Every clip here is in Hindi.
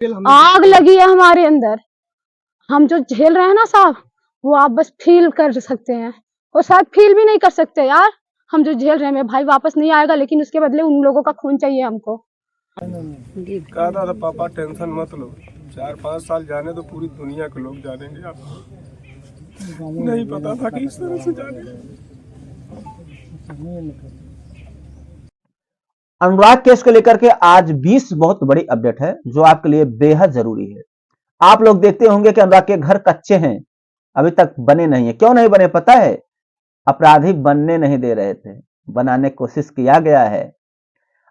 आग लगी है हमारे अंदर। हम जो झेल रहे हैं ना साहब, वो आप बस फील कर सकते हैं, और शायद फील भी नहीं कर सकते यार। हम जो झेल रहे हैं, मेरा भाई वापस नहीं आएगा, लेकिन उसके बदले उन लोगों का खून चाहिए हमको। कहा था पापा टेंशन मत लो, 4-5 साल जाने तो पूरी दुनिया के लोग जानेंगे आपको। नहीं पता था कि इस तरह से जाने। अनुराग केस को लेकर के आज 20 बहुत बड़ी अपडेट है जो आपके लिए बेहद जरूरी है। आप लोग देखते होंगे कि अनुराग के घर कच्चे हैं, अभी तक बने नहीं है। क्यों नहीं बने पता है? अपराधी बनने नहीं दे रहे थे, बनाने की कोशिश किया गया है।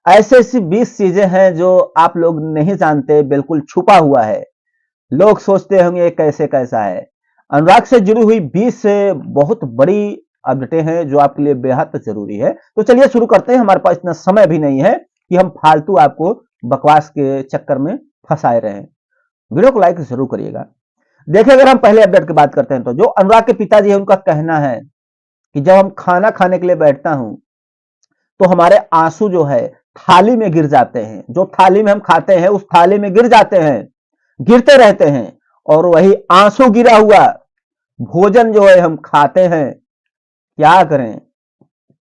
ऐसे ऐसी 20 चीजें हैं जो आप लोग नहीं जानते, बिल्कुल छुपा हुआ है। लोग सोचते होंगे कैसे कैसा है। अनुराग से जुड़ी हुई 20 बहुत बड़ी अपडेटें हैं जो आपके लिए बेहद जरूरी है। तो चलिए शुरू करते हैं। हमारे पास इतना समय भी नहीं है कि हम फालतू आपको बकवास के चक्कर में फंसाए रहे। वीडियो को लाइक जरूर करिएगा। देखिए, अगर हम पहले अपडेट की बात करते हैं तो जो अनुराग के पिताजी है उनका कहना है कि जब हम खाना खाने के लिए बैठता हूं तो हमारे आंसू जो है थाली में गिर जाते हैं। जो थाली में हम खाते हैं उस थाली में गिर जाते हैं, गिरते रहते हैं, और वही आंसू गिरा हुआ भोजन जो है हम खाते हैं। क्या करें?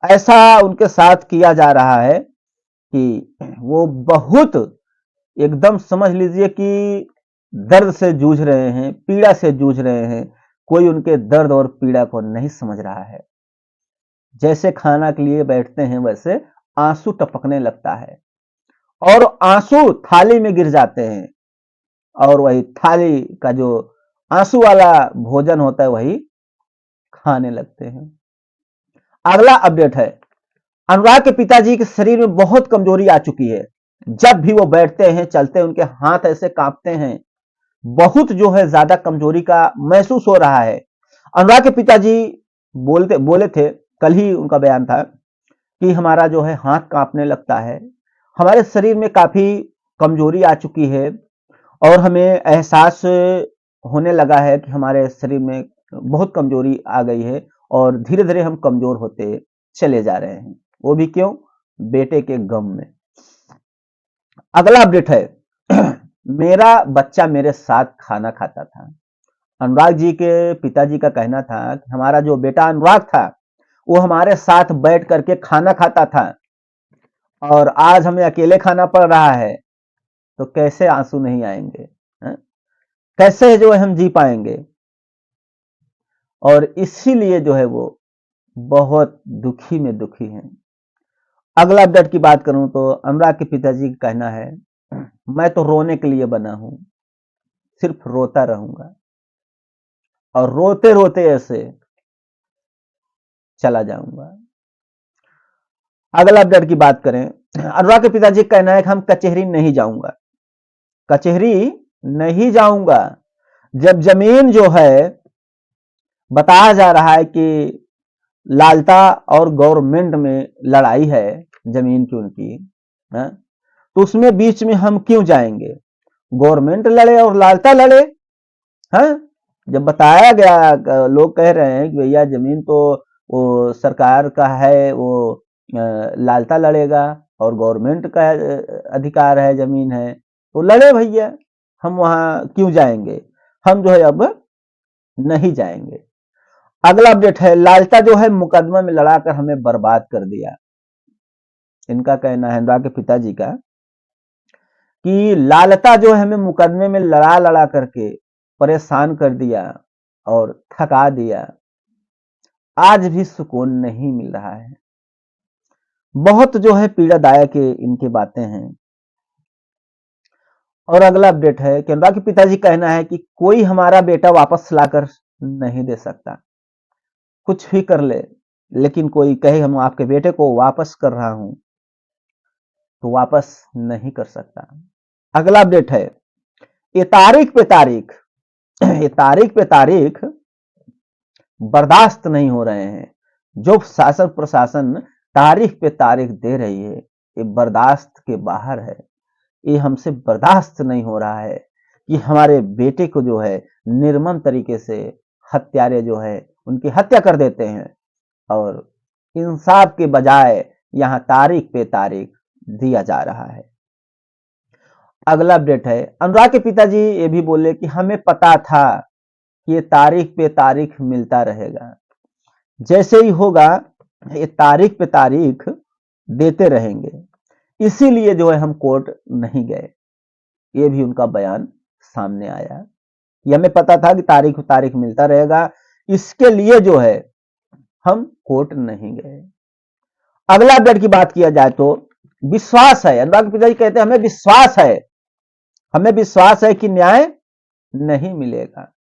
ऐसा उनके साथ किया जा रहा है कि वो बहुत एकदम समझ लीजिए कि दर्द से जूझ रहे हैं, पीड़ा से जूझ रहे हैं। कोई उनके दर्द और पीड़ा को नहीं समझ रहा है। जैसे खाना के लिए बैठते हैं वैसे आंसू टपकने लगता है और आंसू थाली में गिर जाते हैं, और वही थाली का जो आंसू वाला भोजन होता है वही खाने लगते हैं। अगला अपडेट है, अनुराग के पिताजी के शरीर में बहुत कमजोरी आ चुकी है। जब भी वो बैठते हैं चलते हैं उनके हाथ ऐसे कांपते हैं। बहुत जो है ज्यादा कमजोरी का महसूस हो रहा है। अनुराग के पिताजी बोले थे, कल ही उनका बयान था कि हमारा जो है हाथ कांपने लगता है, हमारे शरीर में काफी कमजोरी आ चुकी है, और हमें एहसास होने लगा है कि हमारे शरीर में बहुत कमजोरी आ गई है और धीरे धीरे हम कमजोर होते चले जा रहे हैं। वो भी क्यों? बेटे के गम में। अगला अपडेट है, मेरा बच्चा मेरे साथ खाना खाता था। अनुराग जी के पिताजी का कहना था कि हमारा जो बेटा अनुराग था वो हमारे साथ बैठ करके खाना खाता था, और आज हमें अकेले खाना पड़ रहा है। तो कैसे आंसू नहीं आएंगे? है? कैसे जो है हम जी पाएंगे? और इसीलिए जो है वो बहुत दुखी में दुखी हैं। अगला अपडेट की बात करूं तो अनुराग के पिताजी का कहना है, मैं तो रोने के लिए बना हूं, सिर्फ रोता रहूंगा और रोते रोते ऐसे चला जाऊंगा। अगला अपडेट की बात करें, अनुराग के पिताजी का कहना है कि हम कचहरी नहीं जाऊंगा, कचहरी नहीं जाऊंगा। जब जमीन जो है बताया जा रहा है कि लालता और गवर्नमेंट में लड़ाई है जमीन की उनकी, है? तो उसमें बीच में हम क्यों जाएंगे? गवर्नमेंट लड़े और लालता लड़े, हैं? जब बताया गया, लोग कह रहे हैं कि भैया जमीन तो वो सरकार का है, वो लालता लड़ेगा और गवर्नमेंट का अधिकार है, जमीन है, तो लड़े भैया, हम वहां क्यों जाएंगे? हम जो है अब नहीं जाएंगे। अगला अपडेट है, लालता जो है मुकदमा में लड़ाकर हमें बर्बाद कर दिया। इनका कहना है अनुराग के पिताजी का कि लालता जो है हमें मुकदमे में लड़ा लड़ा करके परेशान कर दिया और थका दिया। आज भी सुकून नहीं मिल रहा है। बहुत जो है पीड़ादायक इनकी बातें हैं। और अगला अपडेट है कि अनुराग के पिताजी कहना है कि कोई हमारा बेटा वापस लाकर नहीं दे सकता, कुछ भी कर ले, लेकिन कोई कहे हम आपके बेटे को वापस कर रहा हूं तो वापस नहीं कर सकता। अगला अपडेट है, ये तारीख पे तारीख ये तारीख पे तारीख बर्दाश्त नहीं हो रहे हैं। जो शासन प्रशासन तारीख पे तारीख दे रही है ये बर्दाश्त के बाहर है। ये हमसे बर्दाश्त नहीं हो रहा है कि हमारे बेटे को जो है निर्मम तरीके से हत्यारे जो है उनकी हत्या कर देते हैं, और इंसाफ के बजाय यहां तारीख पे तारीख दिया जा रहा है। अगला अपडेट है, अनुराग के पिताजी ये भी बोले कि हमें पता था कि ये तारीख पे तारीख मिलता रहेगा, जैसे ही होगा ये तारीख पे तारीख देते रहेंगे, इसीलिए जो है हम कोर्ट नहीं गए। ये भी उनका बयान सामने आया कि हमें पता था कि तारीख पे तारीख मिलता रहेगा, इसके लिए जो है हम कोर्ट नहीं गए। अगला अपडेट की बात किया जाए तो विश्वास है, अनुराग के पिताजी कहते हैं हमें विश्वास है कि न्याय नहीं मिलेगा,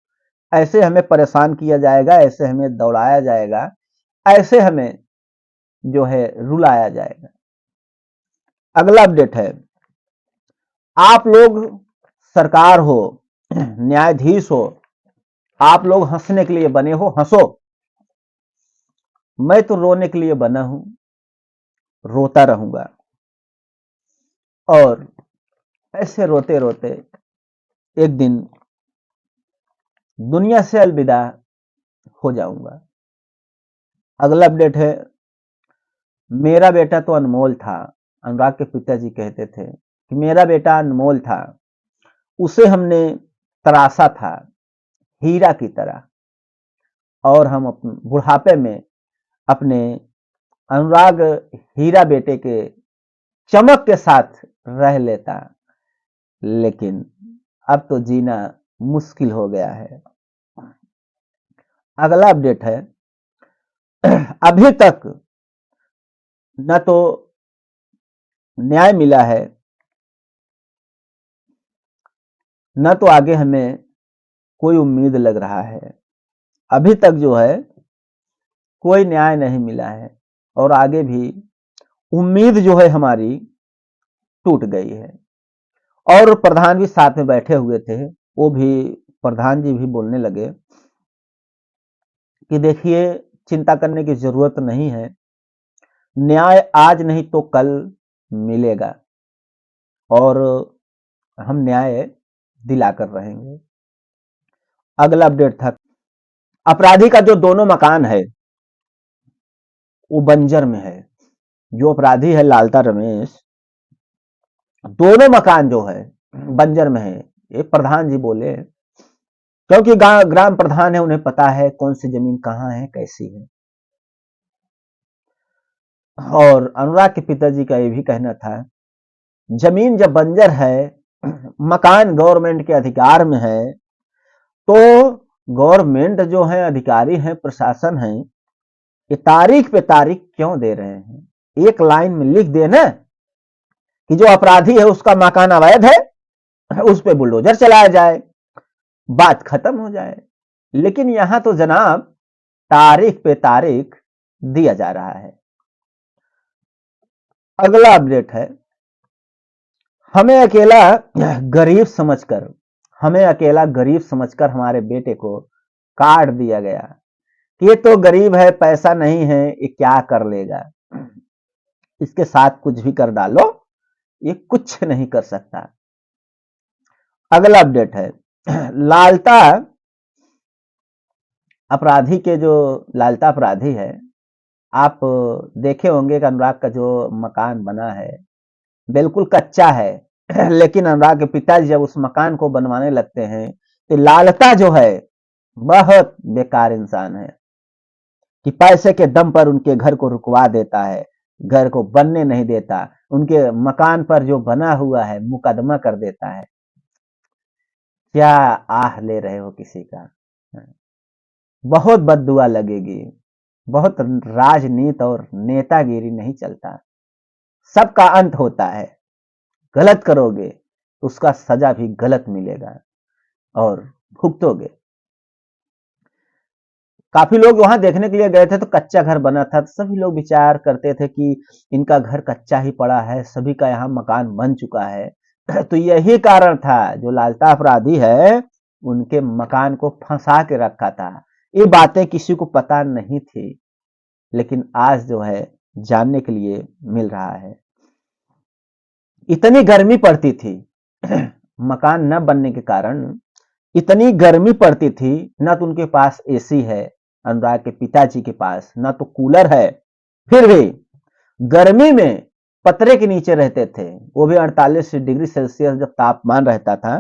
ऐसे हमें परेशान किया जाएगा, ऐसे हमें दौड़ाया जाएगा, ऐसे हमें जो है रुलाया जाएगा। अगला अपडेट है, आप लोग सरकार हो, न्यायाधीश हो, आप लोग हंसने के लिए बने हो, हंसो, मैं तो रोने के लिए बना हूं, रोता रहूंगा और ऐसे रोते रोते एक दिन दुनिया से अलविदा हो जाऊंगा। अगला अपडेट है, मेरा बेटा तो अनमोल था, अनुराग के पिताजी कहते थे कि मेरा बेटा अनमोल था, उसे हमने तराशा था हीरा की तरह, और हम अपने बुढ़ापे में अपने अनुराग हीरा बेटे के चमक के साथ रह लेता, लेकिन अब तो जीना मुश्किल हो गया है। अगला अपडेट है, अभी तक न तो न्याय मिला है, न तो आगे हमें कोई उम्मीद लग रहा है। अभी तक जो है कोई न्याय नहीं मिला है और आगे भी उम्मीद जो है हमारी टूट गई है। और प्रधान भी साथ में बैठे हुए थे, वो भी, प्रधान जी भी बोलने लगे कि देखिए चिंता करने की जरूरत नहीं है, न्याय आज नहीं तो कल मिलेगा और हम न्याय दिलाकर रहेंगे। अगला अपडेट था, अपराधी का जो दोनों मकान है वो बंजर में है। जो अपराधी है लालता रमेश, दोनों मकान जो है बंजर में है, ये प्रधान जी बोले, क्योंकि ग्राम प्रधान है, उन्हें पता है कौन सी जमीन कहां है, कैसी है। और अनुराग के पिताजी का ये भी कहना था, जमीन जब बंजर है, मकान गवर्नमेंट के अधिकार में है, तो गवर्नमेंट जो है, अधिकारी है, प्रशासन है, ये तारीख पे तारीख क्यों दे रहे हैं? एक लाइन में लिख देना कि जो अपराधी है उसका मकान अवैध है, उस पे बुलडोजर चलाया जाए, बात खत्म हो जाए। लेकिन यहां तो जनाब तारीख पे तारीख दिया जा रहा है। अगला अपडेट है, हमें अकेला गरीब समझकर हमारे बेटे को काट दिया गया। ये तो गरीब है, पैसा नहीं है, ये क्या कर लेगा, इसके साथ कुछ भी कर डालो, ये कुछ नहीं कर सकता। अगला अपडेट है, लालता अपराधी के जो लालता अपराधी है, आप देखे होंगे कि अनुराग का जो मकान बना है बिल्कुल कच्चा है, लेकिन अनुराग के पिताजी जब उस मकान को बनवाने लगते हैं तो लालता जो है बहुत बेकार इंसान है कि पैसे के दम पर उनके घर को रुकवा देता है, घर को बनने नहीं देता, उनके मकान पर जो बना हुआ है मुकदमा कर देता है। क्या आह ले रहे हो किसी का? बहुत बददुआ लगेगी। बहुत राजनीति और नेतागिरी नहीं चलता, सबका अंत होता है। गलत करोगे तो उसका सजा भी गलत मिलेगा और भुगतोगे। काफी लोग वहां देखने के लिए गए थे तो कच्चा घर बना था, तो सभी लोग विचार करते थे कि इनका घर कच्चा ही पड़ा है, सभी का यहाँ मकान बन चुका है। तो यही कारण था, जो लालता अपराधी है उनके मकान को फंसा के रखा था। ये बातें किसी को पता नहीं थी, लेकिन आज जो है जानने के लिए मिल रहा है। इतनी गर्मी पड़ती थी मकान न बनने के कारण, इतनी गर्मी पड़ती थी, ना तो उनके पास एसी है, अनुराग के पिताजी के पास ना तो कूलर है, फिर भी गर्मी में पतरे के नीचे रहते थे, वो भी 48 डिग्री सेल्सियस जब तापमान रहता था,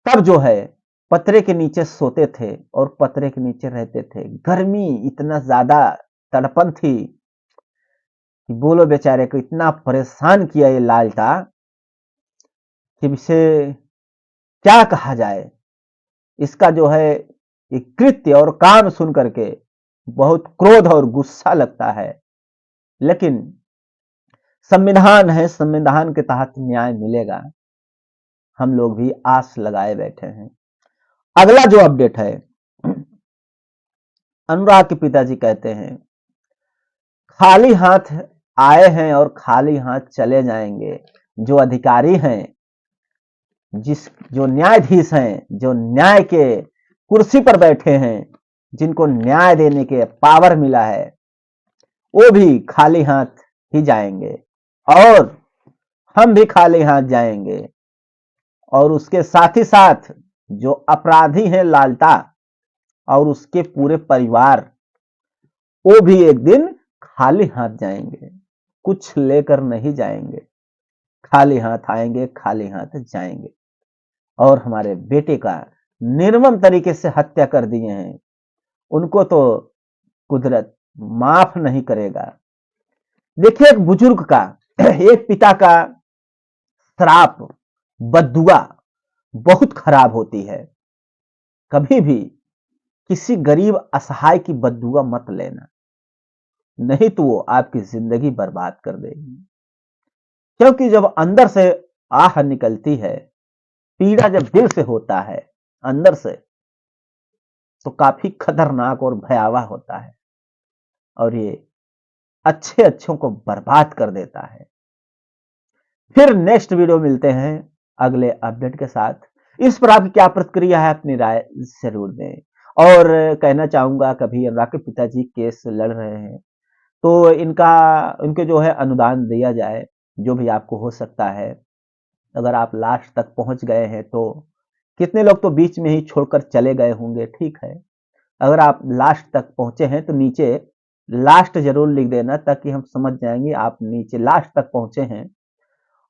तब जो है पतरे के नीचे सोते थे और पतरे के नीचे रहते थे। गर्मी इतना ज्यादा तड़पन थी कि बोलो बेचारे को इतना परेशान किया ये लालटा कि इसे क्या कहा जाए। इसका जो है ये कृत्य और काम सुन करके बहुत क्रोध और गुस्सा लगता है, लेकिन संविधान है, संविधान के तहत न्याय मिलेगा। हम लोग भी आस लगाए बैठे हैं। अगला जो अपडेट है, अनुराग के पिताजी कहते हैं खाली हाथ आए हैं और खाली हाथ चले जाएंगे। जो अधिकारी हैं, जो न्यायाधीश हैं, जो न्याय के कुर्सी पर बैठे हैं, जिनको न्याय देने के पावर मिला है, वो भी खाली हाथ ही जाएंगे और हम भी खाली हाथ जाएंगे। और उसके साथ ही साथ जो अपराधी हैं लालटा और उसके पूरे परिवार, वो भी एक दिन खाली हाथ जाएंगे, कुछ लेकर नहीं जाएंगे। खाली हाथ आएंगे, खाली हाथ जाएंगे। और हमारे बेटे का निर्मम तरीके से हत्या कर दिए हैं, उनको तो कुदरत माफ नहीं करेगा। देखिए, एक बुजुर्ग का, एक पिता का श्राप, बद्दुआ बहुत खराब होती है। कभी भी किसी गरीब असहाय की बद्दुआ मत लेना, नहीं तो वो आपकी जिंदगी बर्बाद कर देगी। क्योंकि जब अंदर से आह निकलती है, पीड़ा जब दिल से होता है, अंदर से, तो काफी खतरनाक और भयावह होता है और ये अच्छे अच्छों को बर्बाद कर देता है। फिर नेक्स्ट वीडियो मिलते हैं अगले अपडेट के साथ। इस पर आपकी क्या प्रतिक्रिया है, अपनी राय जरूर दें। और कहना चाहूंगा, कभी अनुराग के पिताजी केस लड़ रहे हैं तो इनके जो है अनुदान दिया जाए, जो भी आपको हो सकता है। अगर आप लास्ट तक पहुंच गए हैं तो, कितने लोग तो बीच में ही छोड़कर चले गए होंगे, ठीक है। अगर आप लास्ट तक पहुंचे हैं तो नीचे लास्ट जरूर लिख देना, ताकि हम समझ जाएंगे आप नीचे लास्ट तक पहुंचे हैं।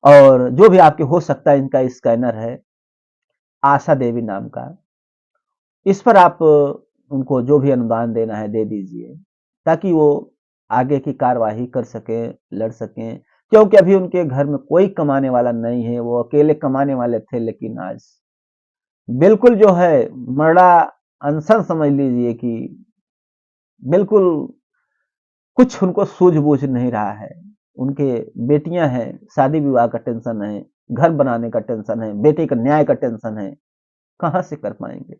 और जो भी आपके हो सकता है, इनका स्कैनर है आशा देवी नाम का, इस पर आप उनको जो भी अनुदान देना है दे दीजिए, ताकि वो आगे की कार्यवाही कर सकें, लड़ सकें। क्योंकि अभी उनके घर में कोई कमाने वाला नहीं है, वो अकेले कमाने वाले थे, लेकिन आज बिल्कुल जो है मरड़ा अनशन समझ लीजिए कि बिल्कुल कुछ उनको सूझबूझ नहीं रहा है। उनके बेटियां हैं, शादी विवाह का टेंशन है, घर बनाने का टेंशन है, बेटे का न्याय का टेंशन है, कहां से कर पाएंगे।